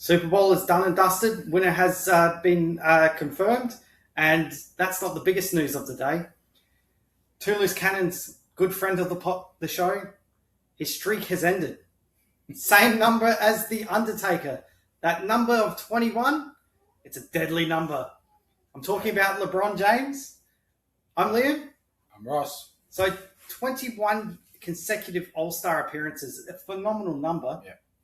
Super Bowl is done and dusted. Winner has been confirmed, and that's not the biggest news of the day. Two Loose Cannons, good friend of the show, his streak has ended. Same number as The Undertaker. That number of 21, it's a deadly number. I'm talking about LeBron James. I'm Liam. I'm Ross. So 21 consecutive All-Star appearances, a phenomenal number,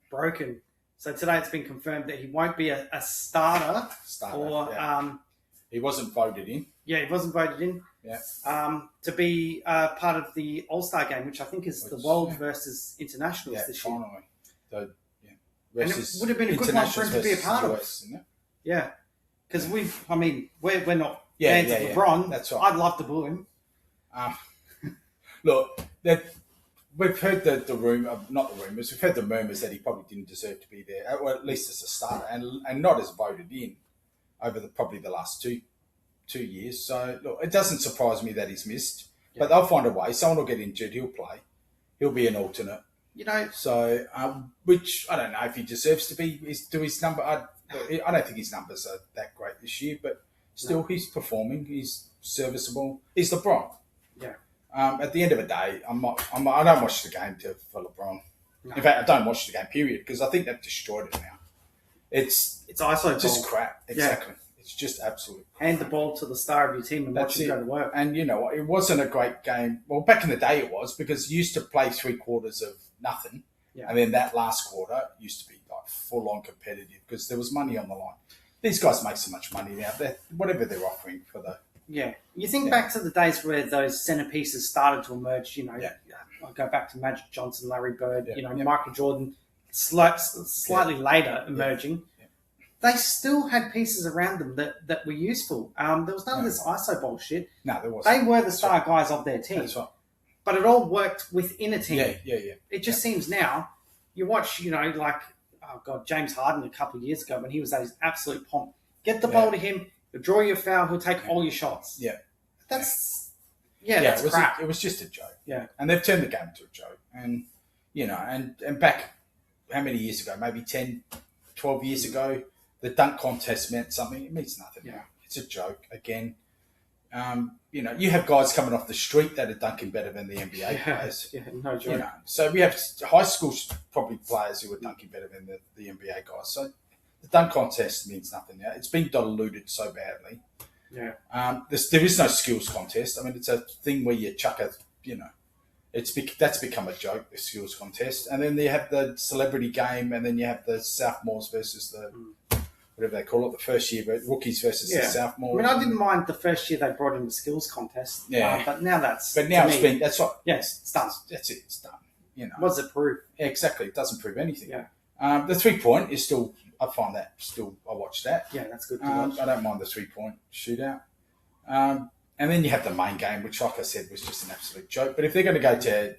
broken. So today it's been confirmed that he won't be a starter. He wasn't voted in. Yeah, he wasn't voted in. Yeah. To be part of the All-Star game, which I think is the World versus Internationals this year. Finally. And it would have been a good one for him to be a part of. Yeah. Because we're not fans of LeBron. That's right. I'd love to boo him. Look, we've heard the rumor, not the rumours, we've heard the murmurs that he probably didn't deserve to be there, or at least as a starter, and not as voted in over probably the last two years. So, look, it doesn't surprise me that he's missed, but they'll find a way. Someone will get injured, he'll play. He'll be an alternate. So, which, I don't know if he deserves to be, his number. I don't think his numbers are that great this year, but still, he's performing. He's serviceable. He's LeBron. Yeah. At the end of the day, I don't watch the game for LeBron. No. In fact, I don't watch the game, period, because I think they've destroyed it now. It's ISO just ball. crap. Exactly. Yeah. It's just absolute crap. Hand the ball to the star of your team and watch it go to work. And you know what? It wasn't a great game. Well, back in the day it was, because you used to play 3 quarters of nothing. Yeah. And then that last quarter used to be like full-on competitive because there was money on the line. These guys make so much money now. Whatever they're offering for the... Yeah. You think back to the days where those centerpieces started to emerge, I go back to Magic Johnson, Larry Bird, Michael Jordan, slightly later emerging. Yeah. They still had pieces around them that were useful. There was none of this ISO bullshit. No, there wasn't. They were the star guys of their team. That's right. But it all worked within a team. Yeah. It just seems now, you watch, James Harden a couple of years ago when he was at his absolute pomp. Get the ball to him, he'll draw you a foul, he'll take all your shots. Yeah. That's crap. It was just a joke. Yeah. And they've turned the game into a joke. And, and back, how many years ago? Maybe 10, 12 years ago, the dunk contest meant something. It means nothing now. It's a joke again. You have guys coming off the street that are dunking better than the NBA players. Yeah, no joke. So we have high school probably players who are dunking better than the NBA guys. So the dunk contest means nothing now. It's been diluted so badly. Yeah. There is no skills contest. I mean, it's a thing where you chuck that's become a joke, the skills contest. And then you have the celebrity game, and then you have the sophomores versus the whatever they call it, the first year, but rookies versus the sophomores. I didn't mind the first year they brought in the skills contest. Yeah. But now that's... But now that's what... Yes, it's done. That's it, it's done. What does it prove? Yeah, exactly. It doesn't prove anything. Yeah. The 3-point is still... I find that still... I watch that. Yeah, that's good to watch. I don't mind the 3-point shootout. And then you have the main game, which, like I said, was just an absolute joke. But if they're going to go to...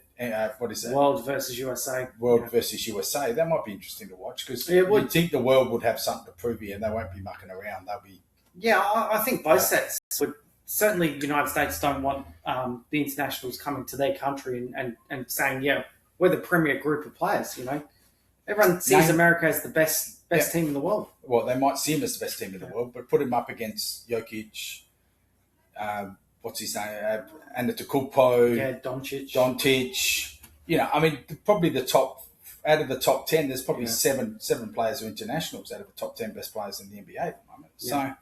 what is it? World versus USA. Versus USA. That might be interesting to watch because you'd think the world would have something to prove here and they won't be mucking around. They'll be... Yeah, I think both sets would... Certainly, the United States don't want the internationals coming to their country and saying, we're the premier group of players, Everyone sees America as the best team in the world. Well, they might see him as the best team in the world, but put him up against Jokic... what's his name? Antetokounmpo. Yeah, Doncic. Probably out of the top 10, there's probably seven players who are internationals out of the top 10 best players in the NBA at the moment. Yeah. So,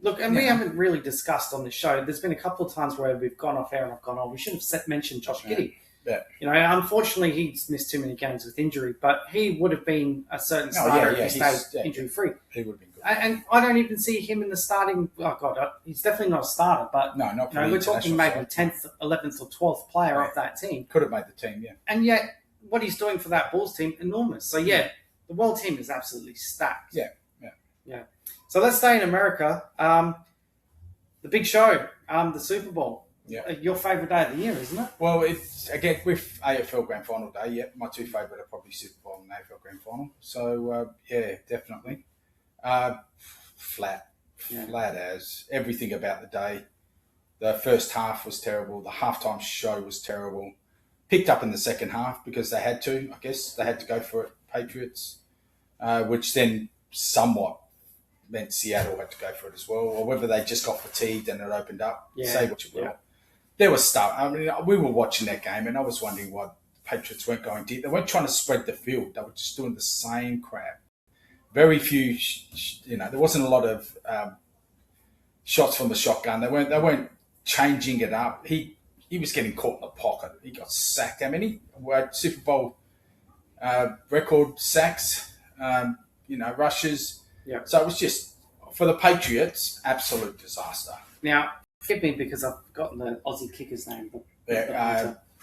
look, and we haven't really discussed on this show. There's been a couple of times where we've gone off air and I've gone, we should have mentioned Josh Giddey. Yeah. Unfortunately, he's missed too many games with injury, but he would have been a certain starter if he stayed injury-free. He would have been good. And I don't even see him in the starting... Oh, God, he's definitely not a starter, but no, not we're talking maybe 10th, 11th or 12th player of that team. Could have made the team, yeah. And yet, what he's doing for that Bulls team, enormous. So, the world team is absolutely stacked. Yeah. So let's stay in America. The big show, the Super Bowl. Yeah. Your favourite day of the year, isn't it? Well, it's again with AFL Grand Final day. Yeah, my two favourite are probably Super Bowl and AFL Grand Final. So definitely. Flat as everything about the day. The first half was terrible. The halftime show was terrible. Picked up in the second half because they had to. I guess they had to go for it. Patriots, which then somewhat meant Seattle had to go for it as well, or whether they just got fatigued and it opened up. Yeah. Say what you will. Yeah. There was stuff. I mean, we were watching that game, and I was wondering why the Patriots weren't going deep. They weren't trying to spread the field. They were just doing the same crap. Very few, there wasn't a lot of shots from the shotgun. They weren't changing it up. He was getting caught in the pocket. He got sacked. How many? Super Bowl record sacks. Rushes. Yeah. So it was just, for the Patriots, absolute disaster. Now, forgive me because I've forgotten the Aussie kicker's name.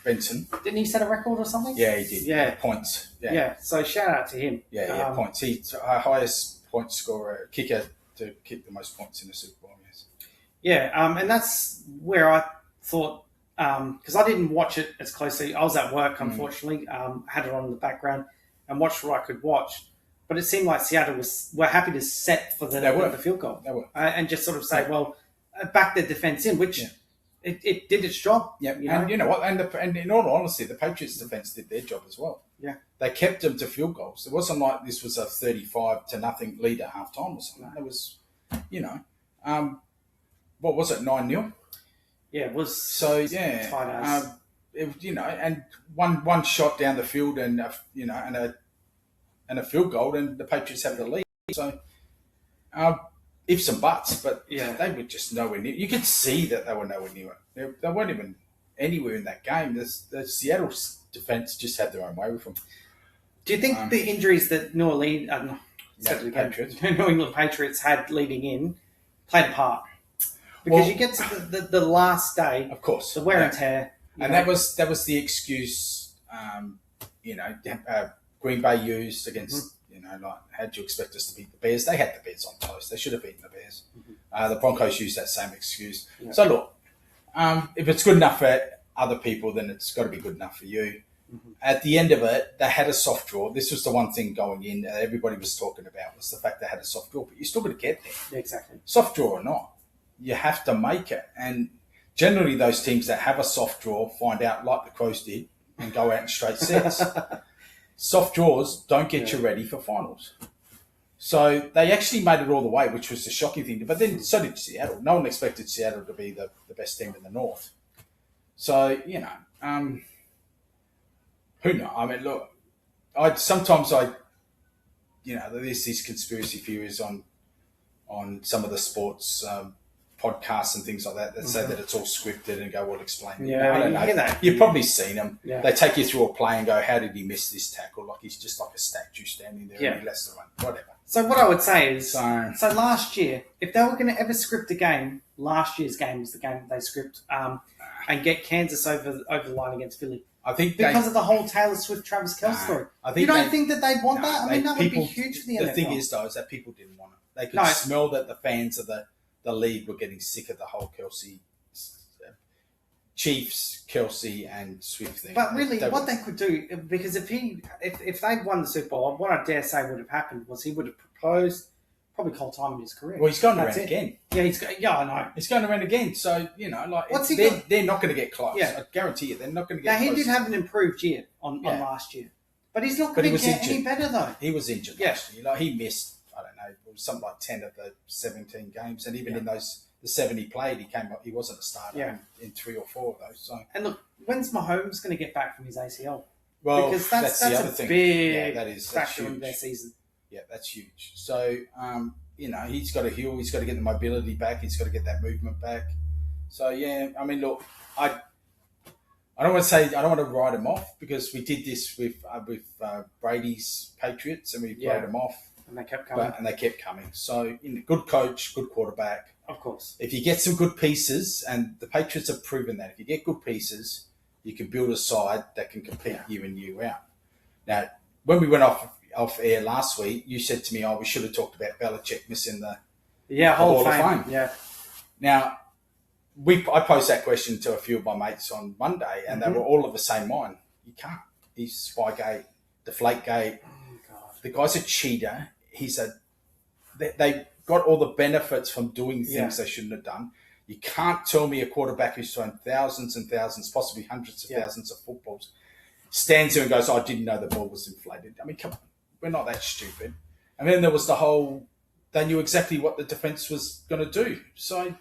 Benson. Didn't he set a record or something? Yeah, he did. Yeah. Points. Yeah. So shout out to him. Yeah, points. He's our highest point scorer, kicker to kick the most points in the Super Bowl, yes. Yeah, and that's where I thought, because I didn't watch it as closely. I was at work, unfortunately, had it on in the background and watched what I could watch. But it seemed like Seattle were happy to set for the field goal. They were. And just sort of say, well, back their defence in, which it did its job. Yeah, and you know what? And in all honesty, the Patriots' defence did their job as well. Yeah. They kept them to field goals. It wasn't like this was a 35-0 lead at halftime or something. It was, what was it, 9-0? Yeah, it was. So, yeah. Tight ass. And one shot down the field and a field goal, and the Patriots have the lead. So, ifs and buts, but they were just nowhere near. You could see that they were nowhere near it. They weren't even anywhere in that game. The Seattle defense just had their own way with them. Do you think the injuries that New England Patriots had leading in played a part? Because you get to the last day, of course, the wear and tear, that was the excuse. Green Bay used against, how do you expect us to beat the Bears? They had the Bears on toast. They should have beaten the Bears. The Broncos used that same excuse. Yeah. So look, if it's good enough for other people, then it's got to be good enough for you. At the end of it, they had a soft draw. This was the one thing going in everybody was talking about, was the fact they had a soft draw, but you still got to get there. Yeah, exactly. Soft draw or not, you have to make it. And generally those teams that have a soft draw find out, like the Crows did, and go out in straight sets. Soft draws don't get you ready for finals. So they actually made it all the way, which was the shocking thing. But then so did Seattle. No one expected Seattle to be the best team in the North. So, who knows? I mean, look, there's these conspiracy theories on some of the sports podcasts and things like that say that it's all scripted and go, well, explain. Yeah, I don't know. Hear that. You've probably seen them. Yeah. They take you through a play and go, how did he miss this tackle? Like he's just like a statue standing there and he lets the run. Whatever. So what I would say is, so last year, if they were going to ever script a game, last year's game was the game that they script and get Kansas over the line against Philly. I think because of the whole Taylor Swift, Travis Kelce story. You don't think that they'd want that? I mean, that would be huge for the NFL. The thing is, though, is that people didn't want it. They could smell that the fans of the league were getting sick of the whole Kelce, Chiefs, Kelce, and Swift thing. But really, what they could do, because if they'd won the Super Bowl, what I dare say would have happened was he would have proposed, probably whole time in his career. Well, he's going around again. Yeah, I know. He's going around again. So, they're not going to get close. Yeah. I guarantee you, they're not going to get close. Now, he did have an improved year on last year. But he's not going to get any better, though. He was injured last year. He missed, I don't know, something like 10 of the 17 games. And even in the 7 he played, he wasn't a starter in 3 or 4 of those. So. And look, when's Mahomes going to get back from his ACL? Well, because that's the other thing. Big factor in their season. Yeah, that's huge. So, he's got to heal. He's got to get the mobility back. He's got to get that movement back. So, yeah, I mean, look, I don't want to write him off because we did this with Brady's Patriots and we wrote him off. And they kept coming. So, good coach, good quarterback. Of course. If you get some good pieces, and the Patriots have proven that, if you get good pieces, you can build a side that can compete year in, year out. Now, when we went off air last week, you said to me, we should have talked about Belichick missing the Hall of Fame. Yeah. Now, I posed that question to a few of my mates on Monday, and they were all of the same mind. You can't. He's Spygate, Deflategate. Oh, God. The guy's a cheater. They got all the benefits from doing things they shouldn't have done. You can't tell me a quarterback who's thrown thousands and thousands, possibly hundreds of thousands of footballs, stands there and goes, I didn't know the ball was inflated. I mean, come on. We're not that stupid. And then there was the whole, they knew exactly what the defence was going to do. So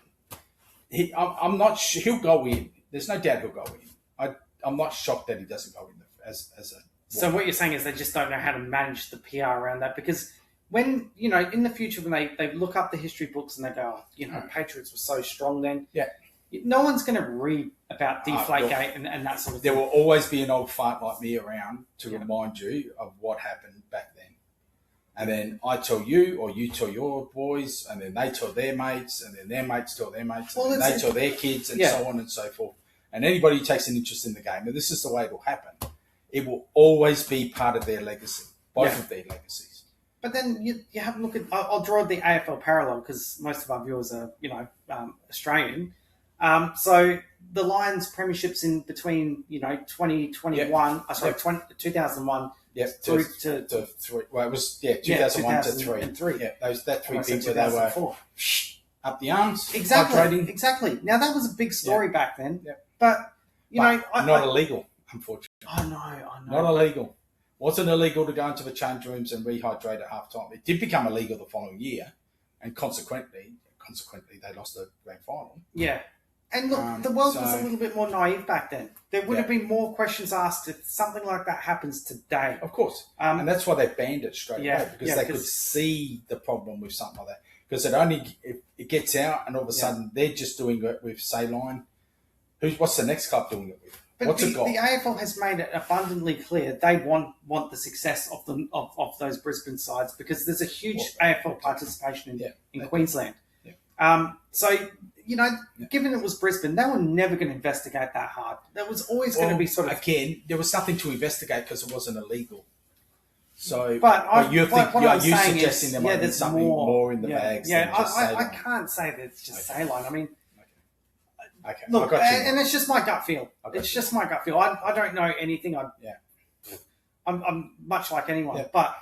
I'm not he'll go in. There's no doubt he'll go in. I'm not shocked that he doesn't go in as a. So what you're saying is they just don't know how to manage the PR around that, because when, in the future when they look up the history books and they go, Patriots were so strong then. Yeah. No one's going to read about Deflategate and that sort of thing. There will always be an old fart like me around to remind you of what happened back then. And then I tell you, or you tell your boys, and then they tell their mates, and then their mates tell their mates, and then they tell their kids, and so on and so forth. And anybody who takes an interest in the game, and this is the way it will happen, it will always be part of their legacy, both of their legacies. But then you have a look at, I'll draw the AFL parallel because most of our viewers are, Australian. So the Lions premierships in between, 2021, 2001 through to 3. Well, it was 2001 to 3. And 3. Yeah, that 3 things where they were up the arms. Exactly. Now that was a big story back then. Yeah. But not illegal, unfortunately. I know. Not illegal. Wasn't illegal to go into the change rooms and rehydrate at half time. It did become illegal the following year, and consequently they lost the grand final. Yeah. And look, the world was a little bit more naive back then. There would have been more questions asked if something like that happens today. Of course. And that's why they banned it straight away, because they could see the problem with something like that. Because it gets out, and all of a sudden they're just doing it with Saline. What's the next club doing it with? But What's it got? The AFL has made it abundantly clear they want the success of those Brisbane sides, because there's a huge AFL participation in Queensland. Yeah. So, given it was Brisbane, they were never going to investigate that hard. There was always going to be sort of... Again, there was nothing to investigate because it wasn't illegal. So, but you're suggesting there might be something more in the bags. Yeah, I can't say that it's just Saline. I mean... Okay. Look, and it's just my gut feel. It's just my gut feel. I don't know anything. I'm much like anyone, but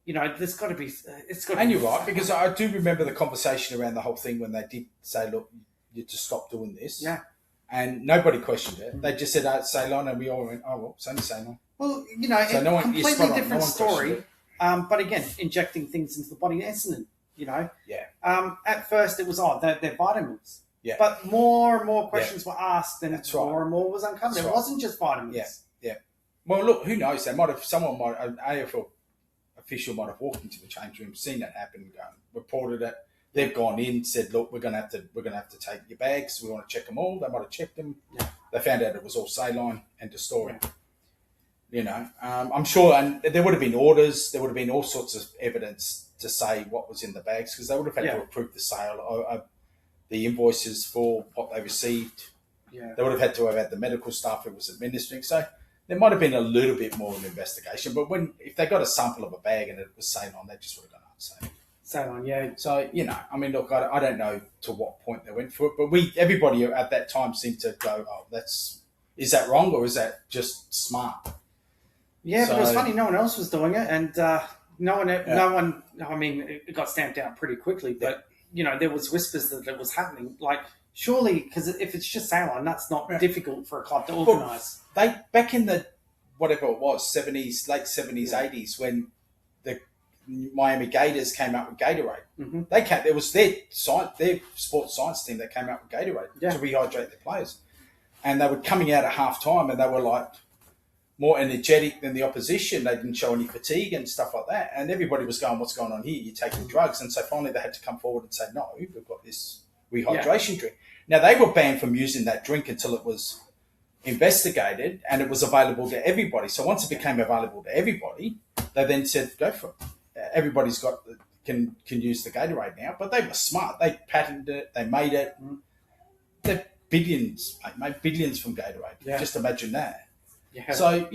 there's got to be. It's got. And you're right, because I do remember the conversation around the whole thing when they did say, "Look, you just stop doing this." Yeah. And nobody questioned it. They just said, "Ceylon," and we all went, "Oh well, it's only Ceylon." Well, so no one, completely different story. But again, injecting things into the body, isn't it? At first, it was they're vitamins. Yeah. But more and more questions were asked, and more and more was uncovered. It wasn't just vitamins. Yeah. Well, look, who knows? An AFL official might have walked into the change room, seen that happen, reported it. They've gone in, said, "Look, we're gonna have to take your bags. We want to check them all." They might have checked them. Yeah. They found out it was all saline, end of story. Yeah. I'm sure, and there would have been orders. There would have been all sorts of evidence to say what was in the bags, because they would have had to approve the sale. The invoices for what they received. Yeah. They would have had to have had the medical staff who was administering. So there might have been a little bit more of an investigation. But if they got a sample of a bag and it was Saline, they just would have done it. Saline, yeah. So, I mean, look, I don't know to what point they went for it. But everybody at that time seemed to go, is that wrong, or is that just smart? Yeah, but it was funny. No one else was doing it. And no one, I mean, it got stamped out pretty quickly. But... there was whispers that it was happening. Like, surely, because if it's just Saline, that's not difficult for a club to organise. Back in the, whatever it was, 70s, late 70s, 80s, when the Miami Gators came out with Gatorade, there was their sports science team that came out with Gatorade to rehydrate their players. And they were coming out at half time, and they were like more energetic than the opposition. They didn't show any fatigue and stuff like that. And everybody was going, "What's going on here? You're taking drugs." And so finally they had to come forward and say, "No, we've got this rehydration drink." Now, they were banned from using that drink until it was investigated and it was available to everybody. So once it became available to everybody, they then said, "Go for it. Everybody's can use the Gatorade now." But they were smart. They patented it. They made it. They're made billions from Gatorade. Yeah. Just imagine that. Yeah. So,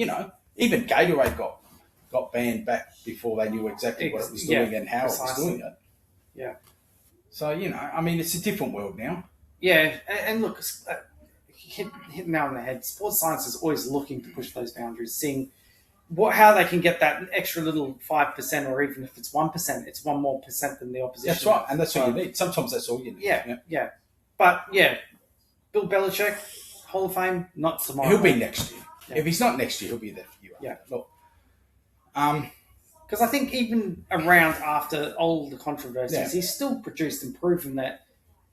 even Gatorade got banned back before they knew exactly what it was doing and how it was doing it. Yeah. So, I mean, it's a different world now. Yeah. And look, hit nail on the head. Sports science is always looking to push those boundaries, seeing how they can get that extra little 5%, or even if it's 1%, it's 1% more than the opposition. That's right. And that's what you need. Sometimes that's all you need. Yeah. But, Bill Belichick, Hall of Fame, not tomorrow. He'll be next year. Yeah. If he's not next year, he'll be there for you. Yeah. Look, Because I think even around after all the controversies, Yeah. he's still produced and proven that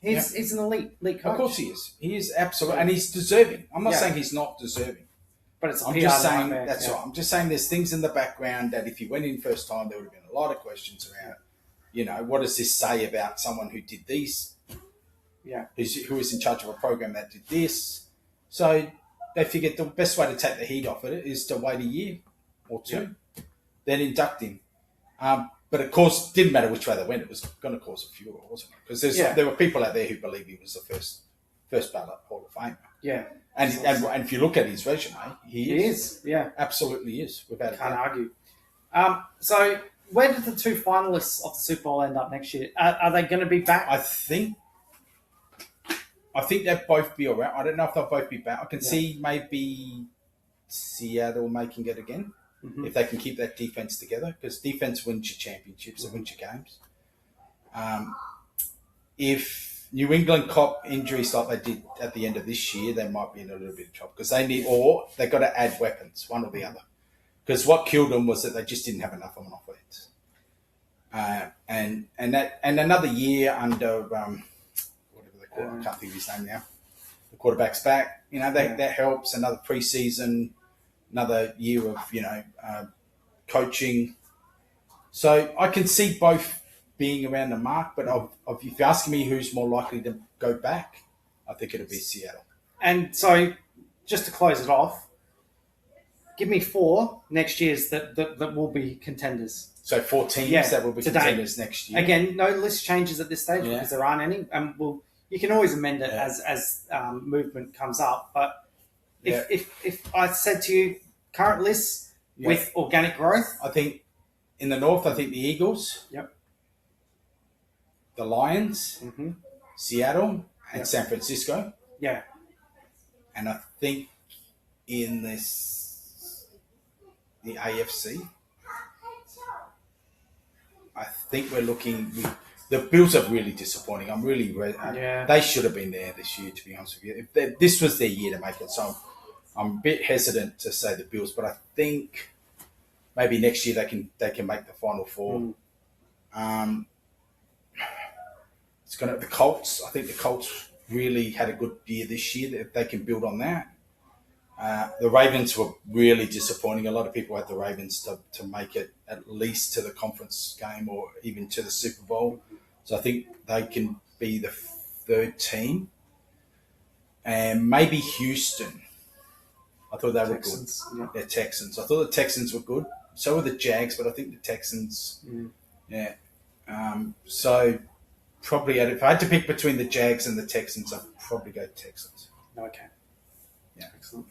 he's an elite coach. Of course he is. He is absolutely, and he's deserving. I'm not Yeah. saying he's not deserving. But it's a I'm PR just saying nightmare. that's right. I'm just saying there's things in the background that if he went in first time, there would have been a lot of questions around. You know, what does this say about someone who did this? Yeah. Who was in charge of a program that did this? So they figured the best way to take the heat off it is to wait a year or two, then induct him. But of course, it didn't matter which way they went. It was going to cause a furor, wasn't it? Because there were people out there who believe he was the first ballot Hall of Famer. Yeah. And if you look at his resume, he is. Yeah. Absolutely is. Without Can't argue. So where did the two finalists of the Super Bowl end up next year? Are they going to be back? I think they'll both be around. I don't know if they'll both be back. I can see maybe Seattle making it again if they can keep that defense together, because defense wins your championships, it wins your games. If New England cop injuries like they did at the end of this year, they might be in a little bit of trouble because they've got to add weapons, one or the other. Because what killed them was that they just didn't have enough on offense. And another year under whatever they call it, I can't think of his name now. The quarterback's back. You know that helps. Another preseason, another year of coaching. So I can see both being around the mark, but if you're asking me who's more likely to go back, I think it'll be Seattle. And so, just to close it off, give me 4 next years that will be contenders. So 4 teams that will be contenders next year. Again, no list changes at this stage because there aren't any. And you can always amend it as movement comes up. But if I said to you, current lists with organic growth, I think in the North, I think the Eagles. Yep. The Lions, Seattle, and San Francisco. Yeah. And I think in the AFC, I think we're looking. The Bills are really disappointing. I'm really. They should have been there this year, to be honest with you. If this was their year to make it, so I'm a bit hesitant to say the Bills, but I think maybe next year they can make the Final Four. It's the Colts. I think the Colts really had a good year this year. If they can build on that. The Ravens were really disappointing. A lot of people had the Ravens to make it at least to the conference game or even to the Super Bowl. So I think they can be the 3rd team. And maybe Houston. I thought they were good. Yeah. They're Texans. I thought the Texans were good. So were the Jags, but I think the Texans, so probably if I had to pick between the Jags and the Texans, I'd probably go Texans. Okay. Yeah. Excellent.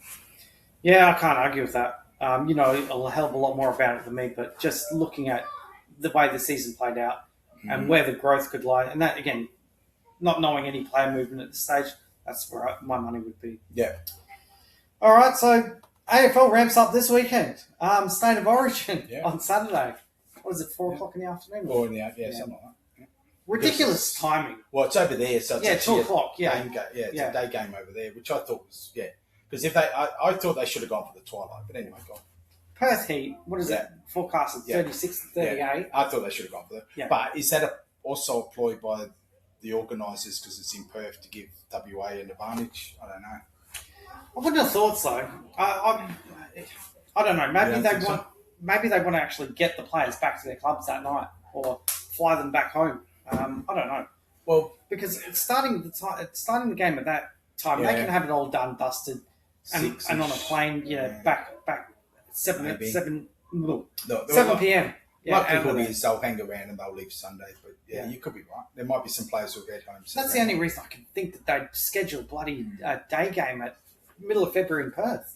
Yeah, I can't argue with that. You know a hell of a lot more about it than me, but just looking at the way the season played out and where the growth could lie, and that, again, not knowing any player movement at this stage, that's where my money would be. Yeah. All right, so AFL ramps up this weekend. State of Origin on Saturday. What is it, 4 o'clock in the afternoon? 4 in the afternoon, something like that. Yeah. Ridiculous timing. Well, it's over there, so it's 2 o'clock. It's a day game over there, which I thought was because I thought they should have gone for the twilight, but anyway, go on. Perth Heat, what is that? Forecasted 36 to 38. Yeah. I thought they should have gone for that. Yeah. But is that also a ploy by the organisers because it's in Perth to give WA an advantage? I don't know. I wouldn't have thought so. I don't know. Maybe they want to actually get the players back to their clubs that night or fly them back home. I don't know. Well, because it's starting the game at that time. They can have it all done, dusted, and on a plane. Back 7 p.m. Likelihood is they'll hang around and they'll leave Sunday, but you could be right. There might be some players who'll get home. That's the only reason I can think that they'd schedule a bloody day game at middle of February in Perth.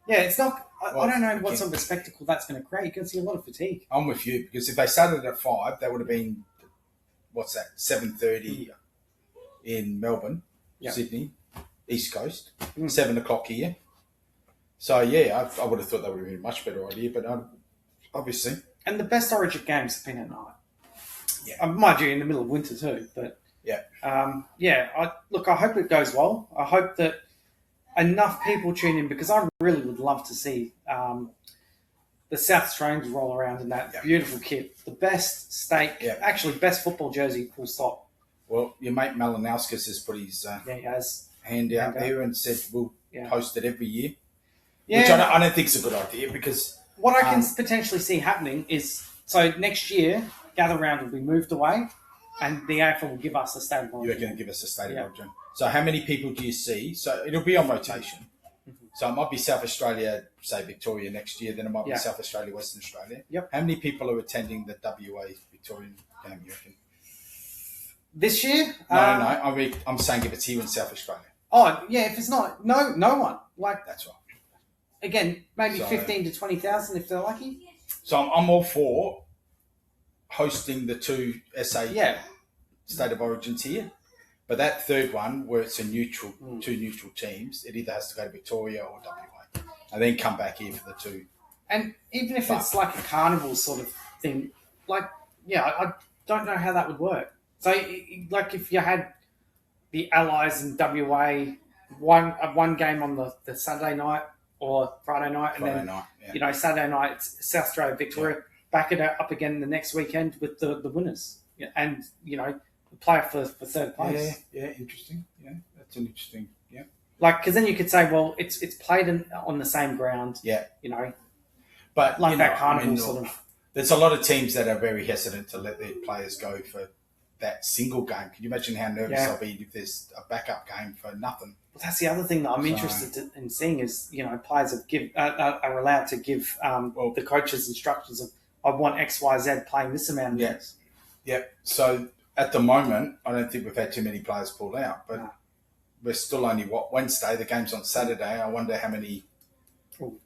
It's not. I don't know what sort of a spectacle that's going to create. You can see a lot of fatigue. I'm with you because if they started at 5, that would have been 7:30 in Melbourne, Sydney, East Coast, 7 o'clock here. So I would have thought that would have been a much better idea, but obviously. And the best Origin games have been at night. Yeah, mind you, in the middle of winter too. But I hope it goes well. I hope that enough people tune in because I really would love to see the South Australians roll around in that beautiful kit. The best steak, actually best football jersey, full stop. Well, your mate Malinauskas has put his he has. hand out there and said we'll post it every year. Yeah. Which I don't think is a good idea because... What I can potentially see happening is, so next year, Gather Round will be moved away and the AFL will give us a state of origin. You're going to give us a state of origin. So how many people do you see? So it'll be on rotation. Mm-hmm. So it might be South Australia, say Victoria next year, then it might be South Australia, Western Australia. Yep. How many people are attending the WA Victorian game, you reckon? This year? No. I mean, I'm saying if it's here in South Australia. Oh, yeah, if it's not, no one. Like, that's right. Again, maybe 15 to 20,000 if they're lucky. So I'm all for hosting the two SA state of origins here. But that third one, where it's a neutral, two neutral teams, it either has to go to Victoria or WA. And then come back here for the two. And even if it's like a carnival sort of thing, like, I don't know how that would work. So, like, if you had the Allies in WA, one game on the Saturday night or Friday night, and then Saturday night it's South Australia, Victoria, back it up again the next weekend with the winners, and play for third place. Yeah, interesting. Yeah, that's an interesting. Yeah, like because then you could say, well, it's played on the same ground. Yeah, but like that carnival sort of. There's a lot of teams that are very hesitant to let their players go for that single game. Can you imagine how nervous I'll be if there's a backup game for nothing? Well, that's the other thing that I'm interested in seeing is, players are allowed to give the coaches instructions of, I want X, Y, Z playing this amount of minutes. Yep. So at the moment, I don't think we've had too many players pull out, but we're still only, Wednesday? The game's on Saturday. I wonder how many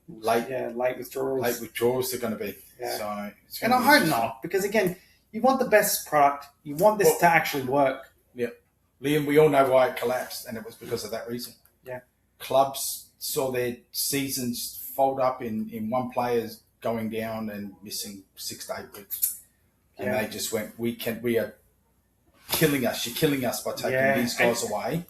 late withdrawals are going to be. Yeah. So and I hope not, because again, you want the best product. You want this to actually work. Yeah. Liam, we all know why it collapsed, and it was because of that reason. Yeah. Clubs saw their seasons fold up in one player's going down and missing 6 to 8 weeks. And they just went, we are killing us. You're killing us by taking these guys away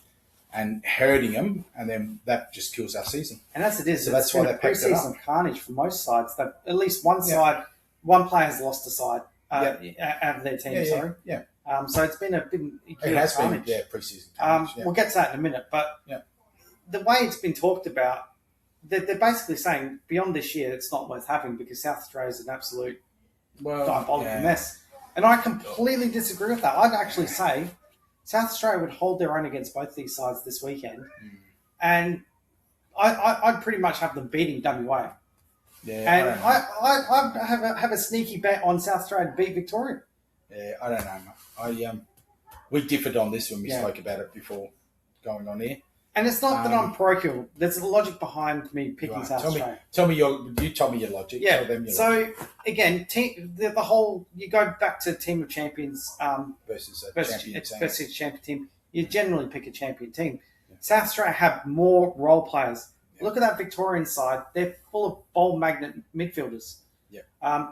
and hurting them, and then that just kills our season. And as it is, so that's why they picked it up. Carnage for most sides. That at least one side, one player has lost a side out of their team. So it's been a big carnage. Pre-season carnage. We'll get to that in a minute, but the way it's been talked about, they're basically saying beyond this year, it's not worth having because South Australia is an absolute diabolical mess. And I completely disagree with that. I'd actually say South Australia would hold their own against both these sides this weekend. And I'd pretty much have them beating WA. Yeah, and I have a sneaky bet on South Australia to beat Victoria. Yeah, I don't know. We differed on this when we spoke about it before going on here. And it's not that I'm parochial. There's a logic behind me picking South Australia. You tell me your logic. Yeah. Tell them your logic. Again, the whole, you go back to Team of Champions versus champion team. You generally pick a champion team. Yeah. South Australia have more role players. Yeah. Look at that Victorian side. They're full of ball magnet midfielders. Yeah.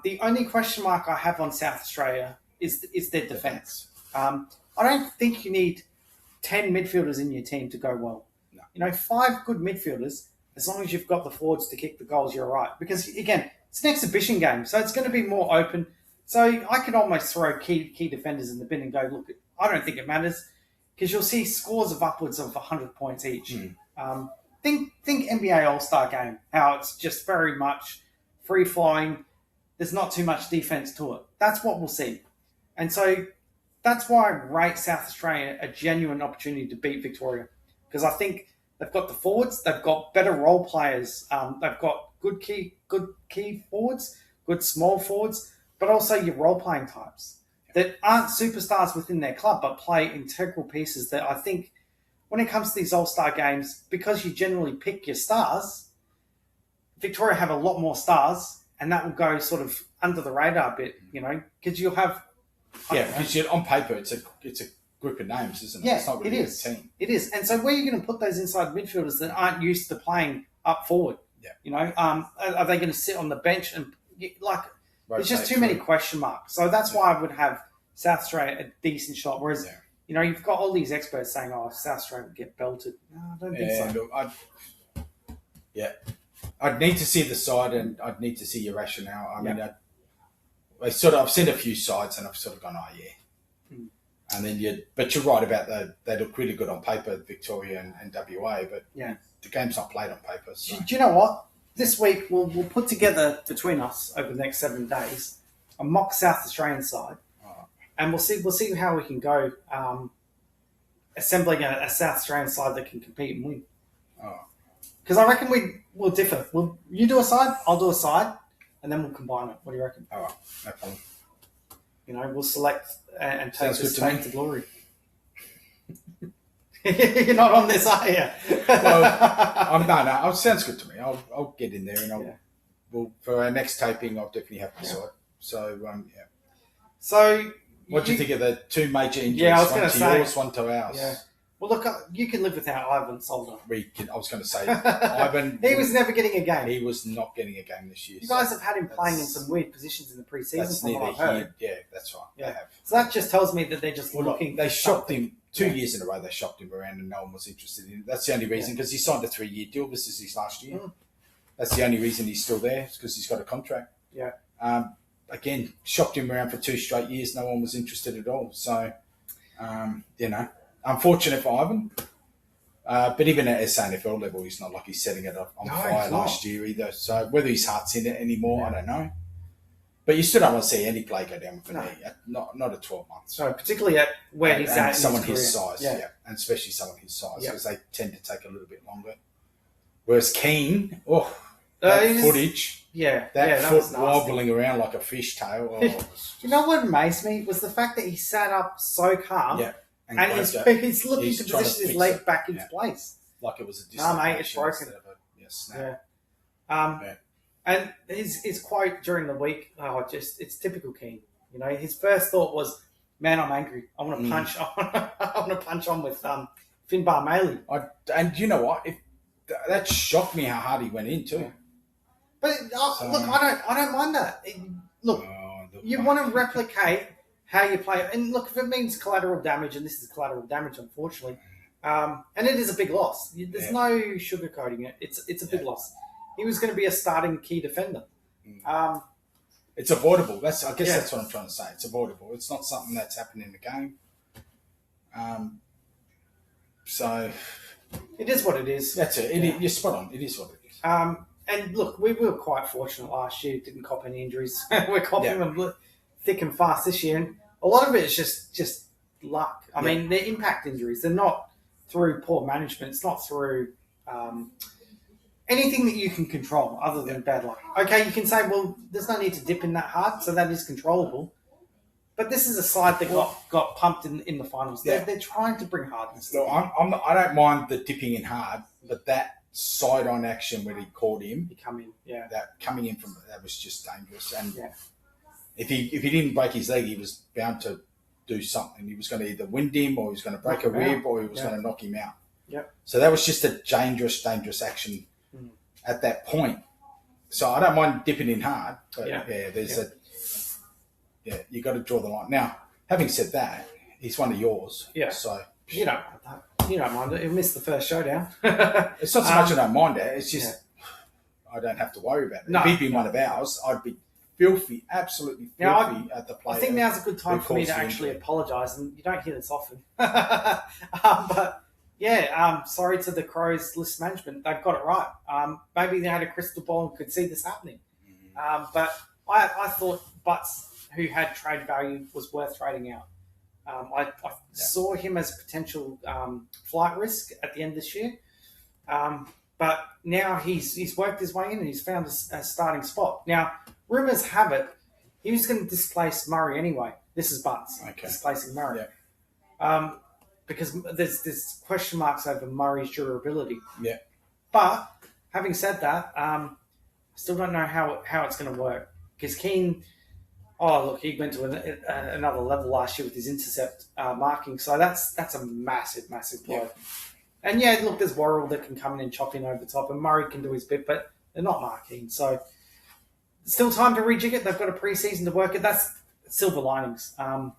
The only question mark I have on South Australia is their defence. I don't think you need 10 midfielders in your team to go well. No. 5 good midfielders, as long as you've got the forwards to kick the goals, you're right. Because, again, it's an exhibition game, so it's going to be more open. So I could almost throw key defenders in the bin and go, look, I don't think it matters, because you'll see scores of upwards of 100 points each. Think NBA All-Star game, how it's just very much free-flowing. There's not too much defence to it. That's what we'll see. And so that's why I rate South Australia a genuine opportunity to beat Victoria, because I think they've got the forwards, they've got better role players, they've got good key forwards, good small forwards, but also your role-playing types that aren't superstars within their club, but play integral pieces that I think when it comes to these All-Star games, because you generally pick your stars, Victoria have a lot more stars, and that will go sort of under the radar a bit, because you'll have... because on paper, it's a group of names, isn't it? Yeah, it's not really a team. It is. And so where are you going to put those inside midfielders that aren't used to playing up forward? Yeah. Are they going to sit on the bench and there's just too many question marks. So that's why I would have South Australia a decent shot. Whereas, you've got all these experts saying, South Australia would get belted. No, I don't think so. I'd need to see the side, and I'd need to see your rationale. I mean, I've seen a few sides, and I've sort of gone, oh yeah. And then but you're right about they look really good on paper, Victoria and WA, but the game's not played on paper. So. Do you know what? This week we'll put together between us over the next 7 days a mock South Australian side, and we'll see how we can go assembling a South Australian side that can compete and win. Because I reckon we'll differ. You do a side, I'll do a side, and then we'll combine it. What do you reckon? Oh, no problem. We'll select and take this good to glory. You're not on this, are you? Well, no. It sounds good to me. I'll get in there, and we'll for our next taping, I'll definitely have the side. So, So, what do you think of the 2 major injuries? Yeah, I was going to say yours, one to ours. Yeah. Well, look, you can live without Ivan Solder. I was going to say, Ivan. He was never getting a game. He was not getting a game this year. You guys have had him playing in some weird positions in the preseason. That's neither here. Yeah, that's right. Yeah. They have. So that just tells me that they're just looking. They shopped him 2 years in a row. They shopped him around, and no one was interested in him. That's the only reason, because he signed a 3-year deal. This is his last year. That's the only reason he's still there. It's because he's got a contract. Yeah. Again, shopped him around for 2 straight years. No one was interested at all. So, unfortunate for Ivan. But even at SANFL level, he's not like he's setting it up on fire last year either. So whether his heart's in it anymore, I don't know. But you still don't want to see any play go down with a knee. Not at 12 months. So particularly at where he's at, someone his size, and especially someone his size, because they tend to take a little bit longer. Whereas Keane, footage, that foot wobbling around like a fishtail. You know what amazed me was the fact that he sat up so calm. Yeah. And he's looking to position his leg back into place. Like it was a dislocation. No, mate, it's broken. Snap. And his quote during the week, it's typical Keane. His first thought was, man, I'm angry. I want to punch. I want to punch on with Finbar Maley. And you know what? That shocked me how hard he went in too. But look, I don't mind that. You want to replicate how you play, and look, if it means collateral damage, and this is collateral damage, unfortunately, and it is a big loss. There's no sugarcoating it. It's a big loss. He was going to be a starting key defender. It's avoidable. That's what I'm trying to say. It's avoidable. It's not something that's happened in the game. So it is what it is. That's it. You're spot on. It is what it is. And look, we were quite fortunate last year. Didn't cop any injuries. We're copping them thick and fast this year, and a lot of it is just luck. I mean, they're impact injuries. They're not through poor management. It's not through anything that you can control other than bad luck. Okay, you can say, well, there's no need to dip in that hard, so that is controllable. But this is a side that got pumped in the finals. They're trying to bring hardness. No, I don't mind the dipping in hard, but that side-on action where he caught him, that coming in from that was just dangerous. And if he didn't break his leg, he was bound to do something. He was going to either wind him, or he was going to break a rib, or he was going to knock him out. Yep. So that was just a dangerous action at that point. So I don't mind dipping in hard, but you got to draw the line. Now, having said that, he's one of yours. Yeah. So you don't mind it. He missed the first showdown. It's not so much I don't mind it. It's just I don't have to worry about it. No. If he'd been one of ours, I'd be filthy, absolutely filthy at the play. I think now's a good time for me to actually apologise, and you don't hear this often. But sorry to the Crows list management. They've got it right. Maybe they had a crystal ball and could see this happening. But I thought Butts, who had trade value, was worth trading out. I saw him as a potential flight risk at the end of this year. But now he's worked his way in and he's found a starting spot. Now, rumours have it he was going to displace Murray anyway. This is Butts displacing Murray. Yeah. Because there's question marks over Murray's durability. Yeah. But having said that, I still don't know how it's going to work. Because Keane, he went to another level last year with his intercept marking. So that's a massive, massive blow. Yeah. And there's Worrell that can come in and chop in over the top, and Murray can do his bit, but they're not marking. So still time to rejig it. They've got a pre-season to work it. That's silver linings out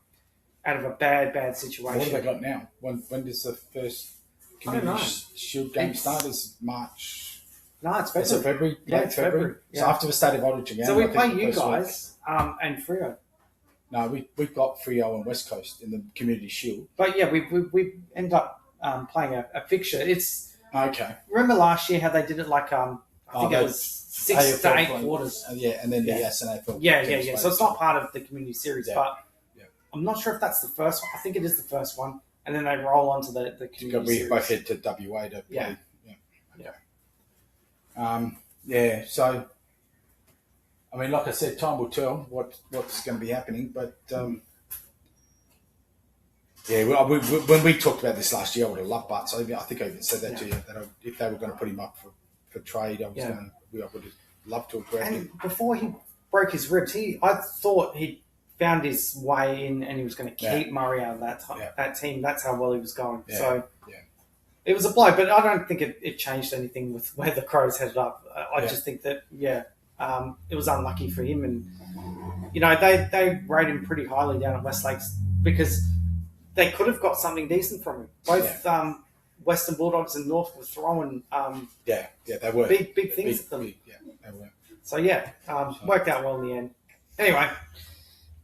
of a bad situation. What have they got now? When does the first Community Shield game start? Is March? No, it's It's a February. February, Yeah, late it's February. February. So Yeah. after the State of Origin game. So we I think play the you first week- guys and Freo. No, we've got Freo and West Coast in the Community Shield. But yeah, we end up playing a fixture. It's Okay. remember last year how they did it like I think it was 6 to 8 quarters. Yeah, and then Yeah. the SNAFL. Yeah. So it's not part of the community series, Yeah. but Yeah. I'm not sure if that's the first one. I think it is the first one, and then they roll on to the community We series. both head to WA to play. Yeah. So I mean, like I said, time will tell what's going to be happening. But when we talked about this last year, I would have loved Butts. I think I even said that to you, that if they were going to put him up for trade, I would have loved to have grabbed him. And before he broke his ribs, I thought he found his way in, and he was going to keep Murray out of that team. That's how well he was going. Yeah. So it was a blow, but I don't think it changed anything with where the Crows headed up. I just think that it was unlucky for him, and they rate him pretty highly down at Westlakes because they could have got something decent from him. Both Western Bulldogs and North were throwing they were big things at them. They were. So worked out well in the end. Anyway,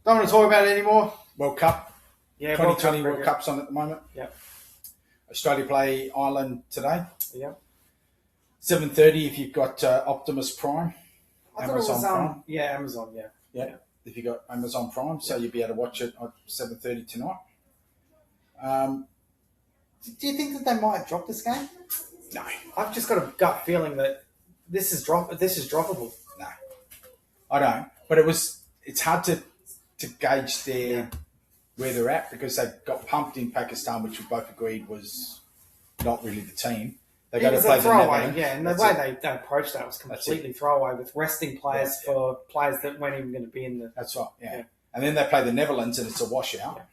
don't want to talk about it anymore. World Cup. Yeah, 2020 World Cup's on at the moment. Yeah. Australia play Ireland today. Yeah. 7:30 if you've got Optimus Prime. I thought it was Prime. Amazon. Yeah. If you got Amazon Prime, so you'll be able to watch it at 7:30 tonight. Do you think that they might drop this game? No, I've just got a gut feeling that this is droppable. no, I don't. But it's hard to gauge where they're at because they got pumped in Pakistan, which we both agreed was not really the team. They got to play the Netherlands. Yeah, and the way they approached that was completely throwaway with resting players for players that weren't even going to be in the. That's right. Yeah. And then they play the Netherlands, and it's a washout. Yeah.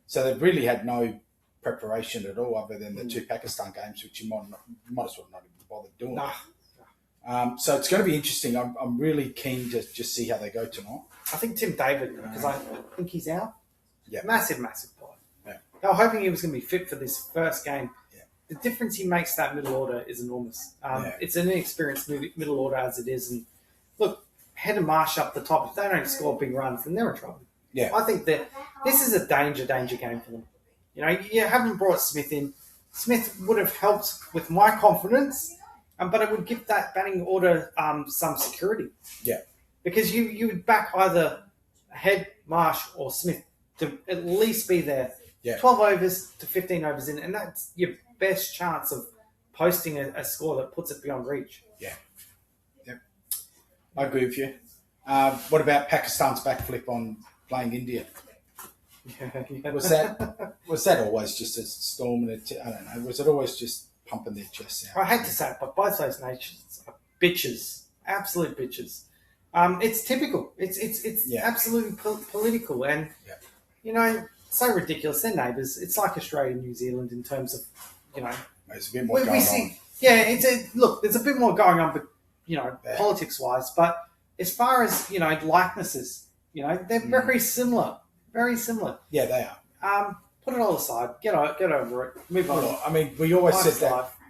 So they've really had no preparation at all, other than the two Pakistan games, which you might as well not even bother doing. Nah. So it's going to be interesting. I'm really keen to just see how they go tonight. I think Tim David, because I think he's out. Yeah. Massive player. Yeah. They were hoping he was going to be fit for this first game. Yeah. The difference he makes to that middle order is enormous. It's an inexperienced middle order as it is. And look, Head and Marsh up the top. If they don't score big runs, then they're in trouble. Yeah. I think that this is a danger game for them. You haven't brought Smith in. Smith would have helped with my confidence, but it would give that batting order some security. Yeah. Because you would back either Head, Marsh, or Smith to at least be there. Yeah. 12 overs to 15 overs in, and that's your best chance of posting a score that puts it beyond reach. Yeah. Yep. I agree with you. What about Pakistan's backflip on playing India? Yeah. Was that always just a storm? I don't know. Was it always just pumping their chests out? I hate to say it, but both those nations are bitches, absolute bitches. It's typical. It's absolutely political, and so ridiculous. They're neighbours. It's like Australia and New Zealand in terms of There's a bit more going on. Yeah, there's a bit more going on, but politics wise. But as far as likenesses, they're very similar. Very similar. Yeah, they are. Put it all aside. Get over it. Move on. Well, I mean, we always said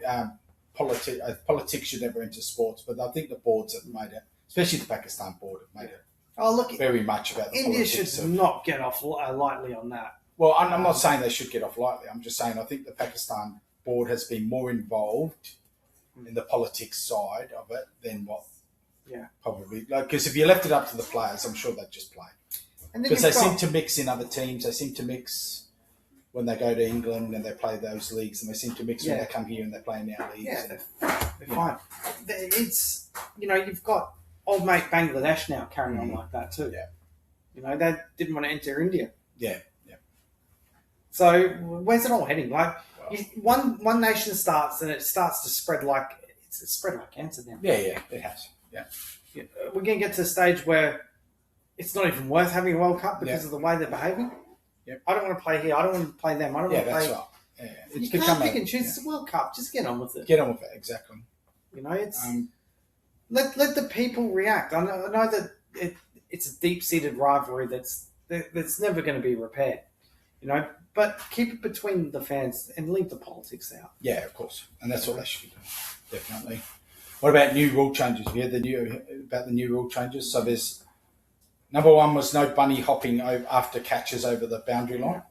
that politics should never enter sports, but I think the boards have made it, especially the Pakistan board, have made it very much about the India politics. should not get off lightly on that. Well, I'm not saying they should get off lightly. I'm just saying I think the Pakistan board has been more involved in the politics side of it than what probably. Because if you left it up to the players, I'm sure they'd just play. Because they seem to mix in other teams. They seem to mix when they go to England and they play those leagues, and they seem to mix when they come here and they play in our leagues. Yeah, they're fine. It's you've got old mate Bangladesh now carrying on like that too. Yeah. They didn't want to enter India. Yeah. So where's it all heading? One nation starts and it starts to spread like it's spread like cancer now. Yeah, it has. Yeah. We're going to get to a stage where it's not even worth having a World Cup because of the way they're behaving. Yep. I don't want to play here. I don't want to play them. I don't want to play. That's right. Yeah. You can't pick and choose. It's a World Cup. Just get on with it. Get on with it, exactly. It's let the people react. I know that it's a deep-seated rivalry that's never going to be repaired. But keep it between the fans and leave the politics out. Yeah, of course, and that's what they should be doing. Definitely. What about new rule changes? Have you heard about the new rule changes? So there's number one was no bunny hopping after catches over the boundary line.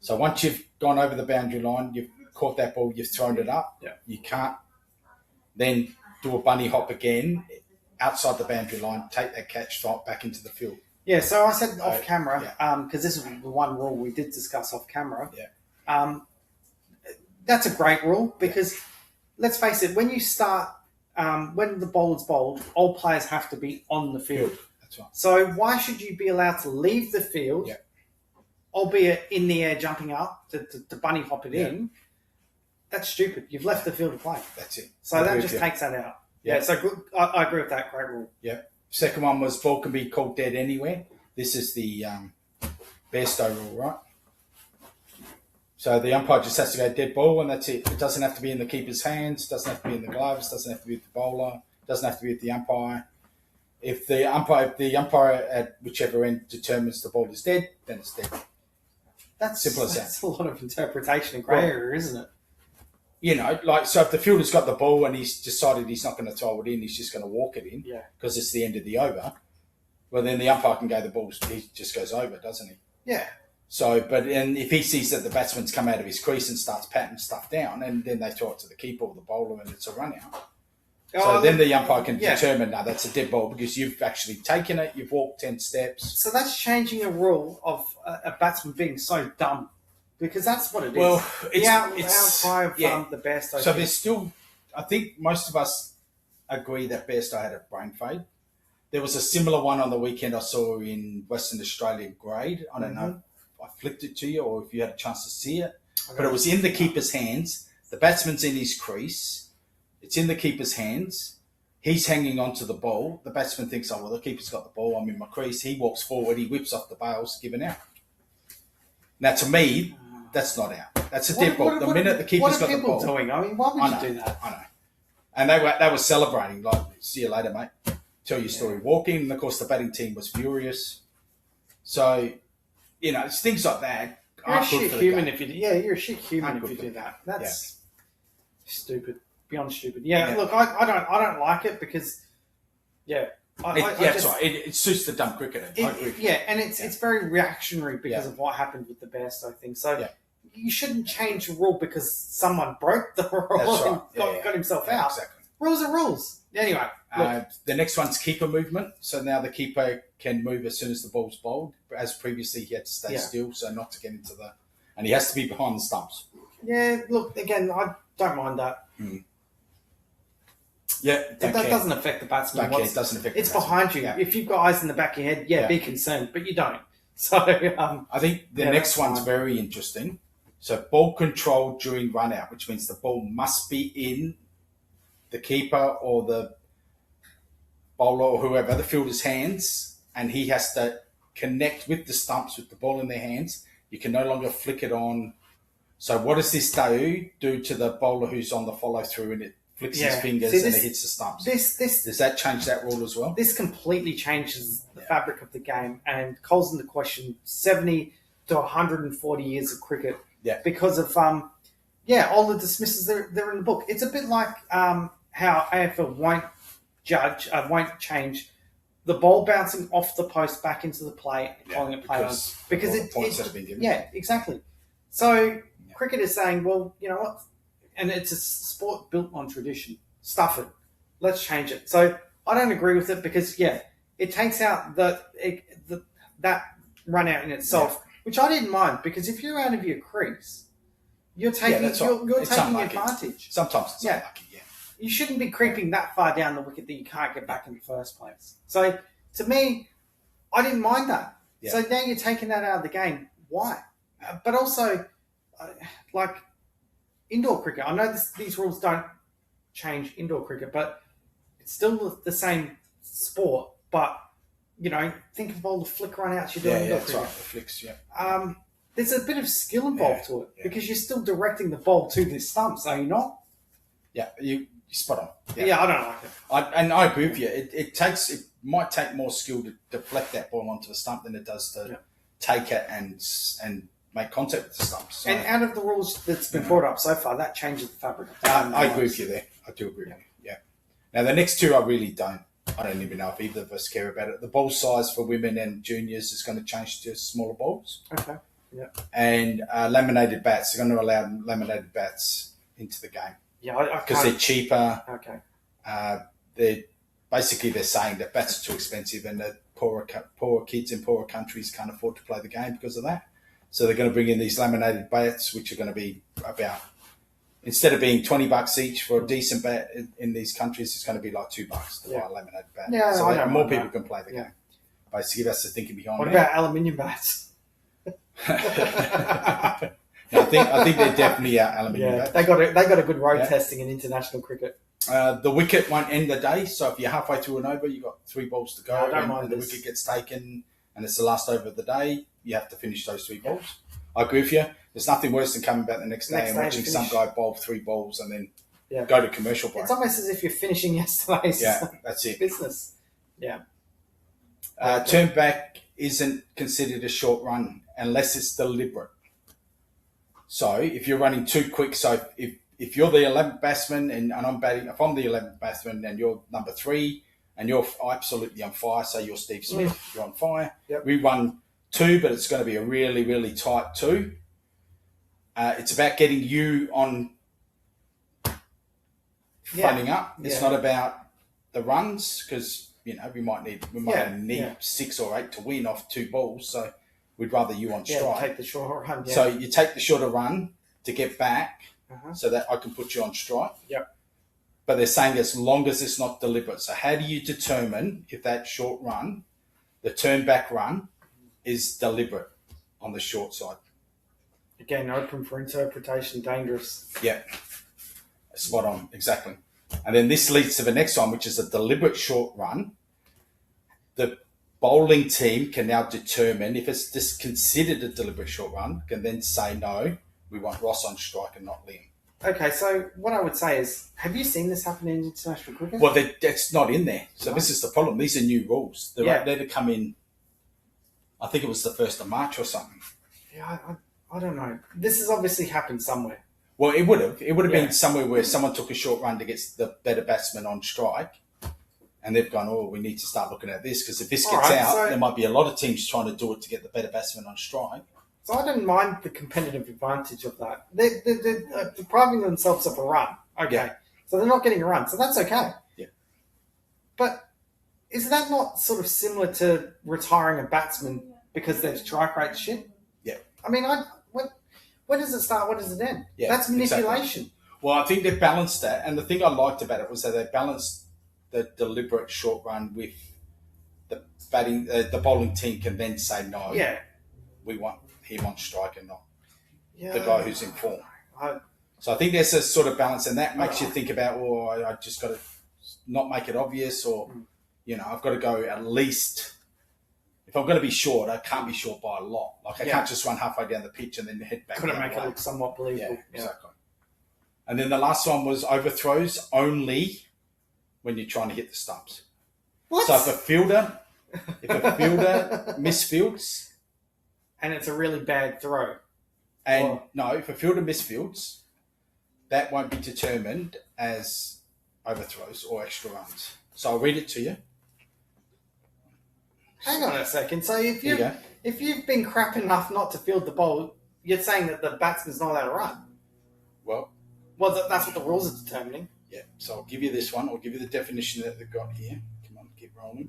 So once you've gone over the boundary line, you've caught that ball, you've thrown it up. Yeah. You can't then do a bunny hop again outside the boundary line, take that catch, throw it back into the field. Yeah, so I said off camera, because this is the one rule we did discuss off camera. Yeah. That's a great rule because, let's face it, when you start, when the ball is bowled, all players have to be on the field. That's right. So why should you be allowed to leave the field, albeit in the air jumping up to bunny hop it in? That's stupid. You've left the field to play. That's it. So that just takes that out. Yeah, so good. I agree with that. Great rule. Yeah. Second one was ball can be called dead anywhere. This is the Bairstow rule, right? So the umpire just has to go dead ball, and that's it. It doesn't have to be in the keeper's hands. Doesn't have to be in the gloves. Doesn't have to be with the bowler. Doesn't have to be with the umpire. If the umpire at whichever end determines the ball is dead, then it's dead. That's simple as that. That's a lot of interpretation and grey area, isn't it? You know, like, so if the fielder's got the ball and he's decided he's not going to throw it in, he's just going to walk it in because it's the end of the over, well, then the umpire can go, the ball, he just goes over, doesn't he? Yeah. So, and if he sees that the batsman's come out of his crease and starts patting stuff down, and then they throw it to the keeper or the bowler and it's a run out. So then the umpire can determine, no, that's a dead ball because you've actually taken it, you've walked 10 steps. So that's changing a rule of a batsman being so dumb. Because that's what it is. Well, it's outcry of the Bairstow. So there's still, I think most of us agree that Bairstow had a brain fade. There was a similar one on the weekend I saw in Western Australia grade. I don't know if I flicked it to you or if you had a chance to see it. Okay. But it was in the keeper's hands. The batsman's in his crease. It's in the keeper's hands. He's hanging on to the ball. The batsman thinks, oh, well, the keeper's got the ball. I'm in my crease. He walks forward. He whips off the bails, given out. Now, to me, that's not out. That's a dead ball. The minute the keeper's got the ball. What are people doing? I mean, why would you do that? I know. And they were celebrating, like, see you later, mate. Tell your story. Walking. And, of course, the batting team was furious. So, you know, it's things like that. You're a shit human if you do. Yeah, you're a shit human if you do that. That's stupid. Beyond stupid. Yeah, look, I don't like it because, that's right. It suits the dumb cricketer. And it's very reactionary because of what happened with the Bairstow thing. So you shouldn't change the rule because someone broke the rule and got himself out. Exactly. Rules are rules. Anyway, the next one's keeper movement. So now the keeper can move as soon as the ball's bowled. As previously, he had to stay still, so not to get into and he has to be behind the stumps. Yeah, look, again, I don't mind that. Yeah, that doesn't affect the batsman. It doesn't affect. It's behind you. If you've got eyes in the back of your head, be concerned, but you don't. So I think the next one's very interesting. So ball control during run out, which means the ball must be in the keeper or the bowler or whoever, the fielder's hands, and he has to connect with the stumps with the ball in their hands. You can no longer flick it on. So what does this do to the bowler who's on the follow through and it flicks his fingers and it hits the stumps? Does that change that rule as well? This completely changes the fabric of the game and calls into question 70 to 140 years of cricket because of all the dismissals they're in the book. It's a bit like how AFL won't change the ball bouncing off the post back into the play and calling it play on because the points that have been given. Yeah, exactly. So cricket is saying, well, you know what? And it's a sport built on tradition. Stuff it. Let's change it. So I don't agree with it because, it takes out that run out in itself, which I didn't mind because if you're out of your crease, you're taking advantage. Sometimes it's unlucky, You shouldn't be creeping that far down the wicket that you can't get back in the first place. So to me, I didn't mind that. Yeah. So now you're taking that out of the game. Why? But also, like indoor cricket. I know these rules don't change indoor cricket, but it's still the same sport. But, think of all the flick run-outs you're doing indoor cricket. Right. The flicks, there's a bit of skill involved to it because you're still directing the ball to the stumps, are you not? Yeah, you're spot on. Yeah, I don't like it. I agree with you. It might take more skill to deflect that ball onto the stump than it does to take it and make contact with the stumps. So, and out of the rules that's been brought up so far, that changes the fabric. I agree with you there. I do agree with you. Yeah. Now, the next two I really don't. I don't even know if either of us care about it. The ball size for women and juniors is going to change to smaller balls. Okay. Yeah. And laminated bats. They're going to allow laminated bats into the game. Yeah, because they're cheaper. Okay. They're saying that bats are too expensive and that poorer kids in poorer countries can't afford to play the game because of that. So they're going to bring in these laminated bats, which are going to be about, instead of being $20 each for a decent bat in these countries, it's going to be like $2 to buy a laminated bat. Yeah, so that more people can play the game. Basically, that's the thinking behind it. What about aluminium bats? No, I think they're definitely aluminium bats. They got a good road testing in international cricket. The wicket won't end the day, so if you're halfway through an over, you've got 3 balls to go, and the wicket gets taken, and it's the last over of the day, you have to finish those 3 balls. I agree with you. There's nothing worse than coming back the next day and watching some guy bowl 3 balls and then go to commercial break. It's almost as if you're finishing yesterday's that's it. business. Yeah. Turn back isn't considered a short run unless it's deliberate. So if you're running too quick, so if you're the 11th batsman and I'm batting, if I'm the 11th batsman and you're number 3 and you're absolutely on fire, say you're Steve Smith, you're on fire. Yep. We run 2, but it's going to be a really, really tight 2. It's about getting you on fronting up. It's not about the runs because we might need 6 or 8 to win off 2 balls. So we'd rather you on strike. Take the shorter run. Yeah. So you take the shorter run to get back, so that I can put you on strike. Yep. But they're saying as long as it's not deliberate. So how do you determine if that short run, the turn back run, is deliberate on the short side? Again, open for interpretation, dangerous. Yeah, spot on, exactly. And then this leads to the next one, which is a deliberate short run. The bowling team can now determine if it's just considered a deliberate short run, can then say, no, we want Ross on strike and not Liam. Okay, so what I would say is, have you seen this happen in international cricket? Well, that's not in there. So this is the problem. These are new rules. They're to come in, I think it was the 1st of March or something. Yeah, I don't know. This has obviously happened somewhere. Well, it would have. It would have been somewhere where someone took a short run to get the better batsman on strike. And they've gone, we need to start looking at this because if this gets out, there might be a lot of teams trying to do it to get the better batsman on strike. So I don't mind the competitive advantage of that. They're depriving themselves of a run. Okay. Yeah. So they're not getting a run. So that's okay. Yeah. But is that not sort of similar to retiring a batsman because their strike rate shit? Yeah. I mean, when does it start? When does it end? Yeah, that's manipulation. Exactly. Well, I think they balanced that. And the thing I liked about it was that they balanced the deliberate short run with the batting. The bowling team can then say, no, we want him on strike and not the guy who's in form. So I think there's a sort of balance, and that makes you think about, I just got to not make it obvious, or I've got to go at least. If I'm going to be short, I can't be short by a lot. Like I can't just run halfway down the pitch and then head back. Got to make it look somewhat believable. Yeah, exactly. And then the last one was overthrows only when you're trying to hit the stumps. What? So if a fielder misfields. And it's a really bad throw. And if a fielder misfields, that won't be determined as overthrows or extra runs. So I'll read it to you. Hang on a second. So if you've been crap enough not to field the ball, you're saying that the batsman's not allowed to run? Well, that's what the rules are determining. Yeah. So I'll give you this one. I'll give you the definition that they've got here. Come on, keep rolling.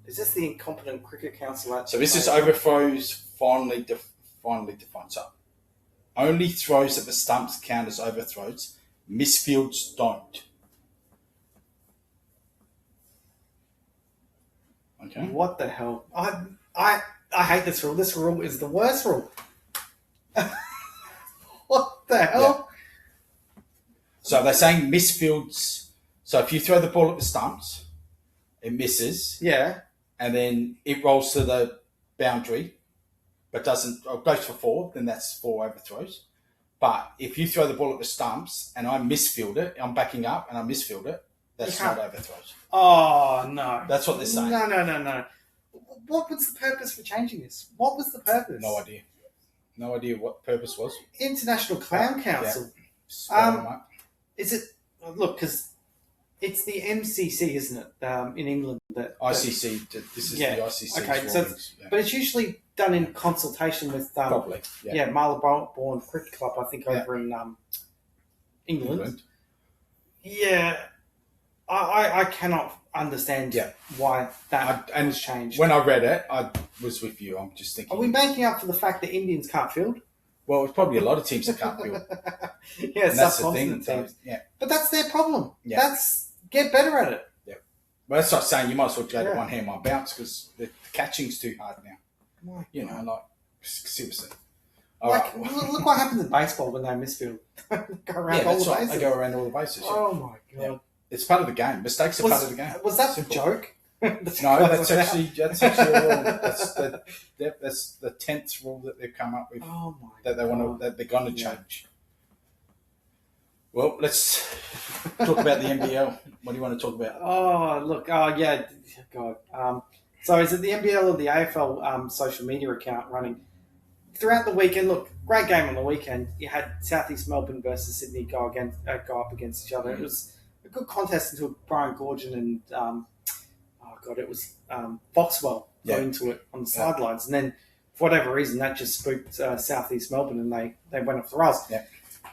Is this the Incompetent Cricket Council? So this is overthrows finally defined. So only throws at the stumps count as overthrows. Misfields don't. Okay. What the hell? I hate this rule. This rule is the worst rule. What the hell? Yeah. So they're saying misfields. So if you throw the ball at the stumps, it misses. Yeah. And then it rolls to the boundary, but goes for 4, then that's 4 overthrows. But if you throw the ball at the stumps and I misfield it, I'm backing up and I misfield it, that's not overthrows. Oh, no. That's what they're saying. No. What was the purpose for changing this? What was the purpose? No idea. No idea what the purpose was. International Clown Council. Yeah. Is it... Look, because It's the MCC, isn't it? In England, ICC. This is the ICC. Okay, so but it's usually done in consultation with probably Marylebone Cricket Club, I think, over in England. Yeah, I cannot understand why that was changed. When I read it, I was with you. I'm just thinking, are we making up for the fact that Indians can't field? Well, it's probably a lot of teams that can't field. Yeah, subcontinent teams. Yeah, but that's their problem. Yeah. Get better at it. Yeah, well, that's like saying you might as well go to one hand, one bounce because the catching's too hard now. You know, like seriously. Look what happens in baseball when they misfield. Go around all the bases. They go around all the bases. Oh my god! Yeah. It's part of the game. Mistakes are part of the game. Was that the joke? No, that's actually a rule. That's the 10th rule that they've come up with. Oh my! That they're going to change. Well, let's talk about the NBL. What do you want to talk about? Oh look! Oh yeah, God. So is it the NBL or the AFL social media account running throughout the weekend? Look, great game on the weekend. You had South East Melbourne versus Sydney go up against each other. It was a good contest until Brian Gorgon and it was Foxwell got into it on the sidelines, and then for whatever reason that just spooked South East Melbourne, and they went off the rails. Yeah.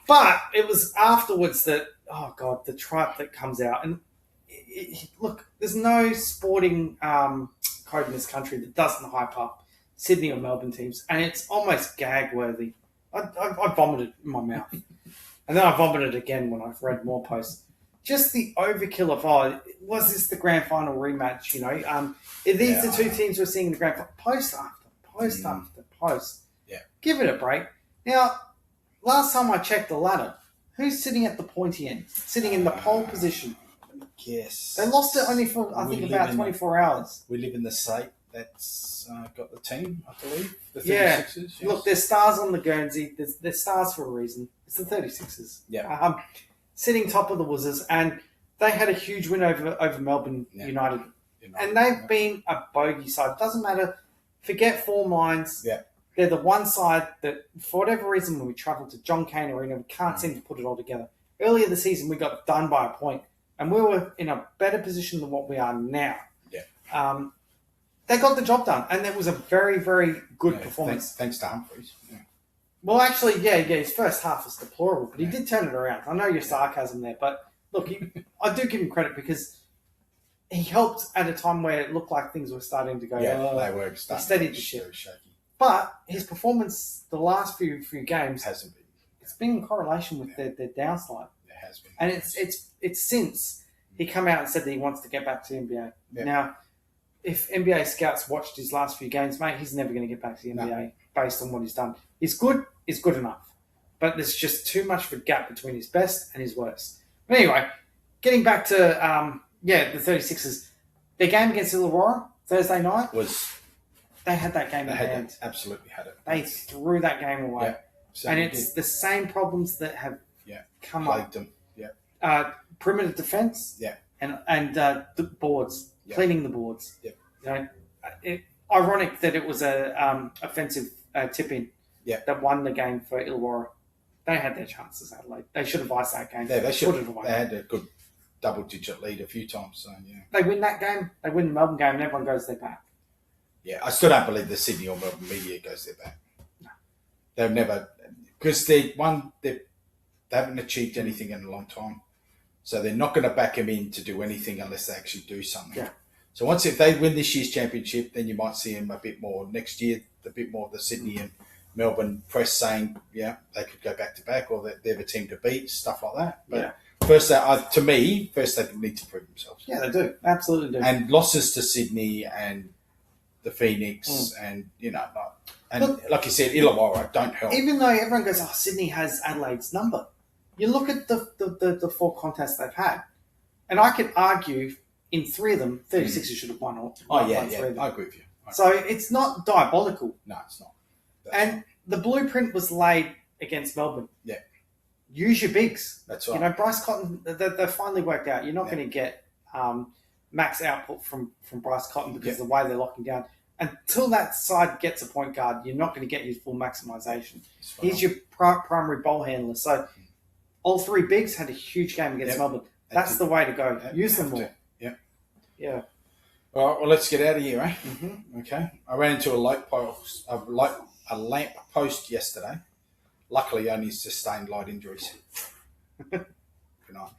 But it was afterwards that the tripe that comes out, and look, there's no sporting code in this country that doesn't hype up Sydney or Melbourne teams, and it's almost gag worthy. I vomited in my mouth, and then I vomited again when I've read more posts. Just the overkill of, was this the grand final rematch? You know, are these the two teams we're seeing in the grand final? Post after post. Yeah. Give it a break. Now, last time I checked the ladder, who's sitting at the pointy end? Sitting in the pole position. Yes. They lost it only for, I think, about 24 hours. We live in the state that's got the team, I believe. The 36ers. Yes. Look, there's stars on the Guernsey. There's stars for a reason. It's the 36ers. Yeah. Sitting top of the Wizards, and they had a huge win over Melbourne United. And they've been a bogey side. Doesn't matter. Forget form lines. Yeah. They're the one side that, for whatever reason, when we travel to John Cain Arena, we can't seem to put it all together. Earlier this season, we got done by a point, and we were in a better position than what we are now. Yeah. They got the job done, and it was a very, very good performance. Thanks to Humphreys. Yeah. Well, actually, his first half was deplorable, but he did turn it around. I know your sarcasm there, but look, I do give him credit because he helped at a time where it looked like things were starting to go. Yeah, they were steadied the ship. But his performance the last few games hasn't been. It's been in correlation with their downslide. It has been, and it's since he come out and said that he wants to get back to the NBA. Yeah. Now, if NBA scouts watched his last few games, mate, he's never going to get back to the NBA based on what he's done. He's good enough, but there's just too much of a gap between his best and his worst. But anyway, getting back to the 36ers, their game against Illawarra Thursday night they had that game in hand. Absolutely had it. They threw that game away, and it's the same problems that have come up. Them. Perimeter defense, and the boards, cleaning the boards. Yeah. You know, ironic that it was a offensive tip-in that won the game for Illawarra. They had their chances, Adelaide. They should have iced that game. Yeah, they should. They had a good double-digit lead a few times. So they win that game. They win the Melbourne game, and everyone goes their back. Yeah, I still don't believe the Sydney or Melbourne media goes their back. No, they've never, because they haven't achieved anything in a long time, so they're not going to back them in to do anything unless they actually do something. Yeah. So if they win this year's championship, then you might see them a bit more next year. A bit more of the Sydney and Melbourne press saying, they could go back to back, or they're the team to beat, stuff like that. But first, to me, they need to prove themselves. Yeah, they do. Absolutely do. And losses to Sydney and the Phoenix, and like you said, Illawarra don't help. Even though everyone goes, Sydney has Adelaide's number. You look at the 4 contests they've had, and I could argue in 3 of them, 36ers should have won all. I agree with you. So it's not diabolical. No, it's not. And the blueprint was laid against Melbourne. Yeah. Use your bigs. That's right. Bryce Cotton, they finally worked out. You're not going to get max output from Bryce Cotton because of the way they're locking down. Until that side gets a point guard, you're not going to get your full maximisation. He's your primary ball handler. So all 3 bigs had a huge game against Melbourne. That's the way to go. Use them more. Yeah. Yeah. All right, well, let's get out of here, eh? Mm-hmm. Okay. I ran into a lamp post yesterday. Luckily, only sustained light injuries. Good night.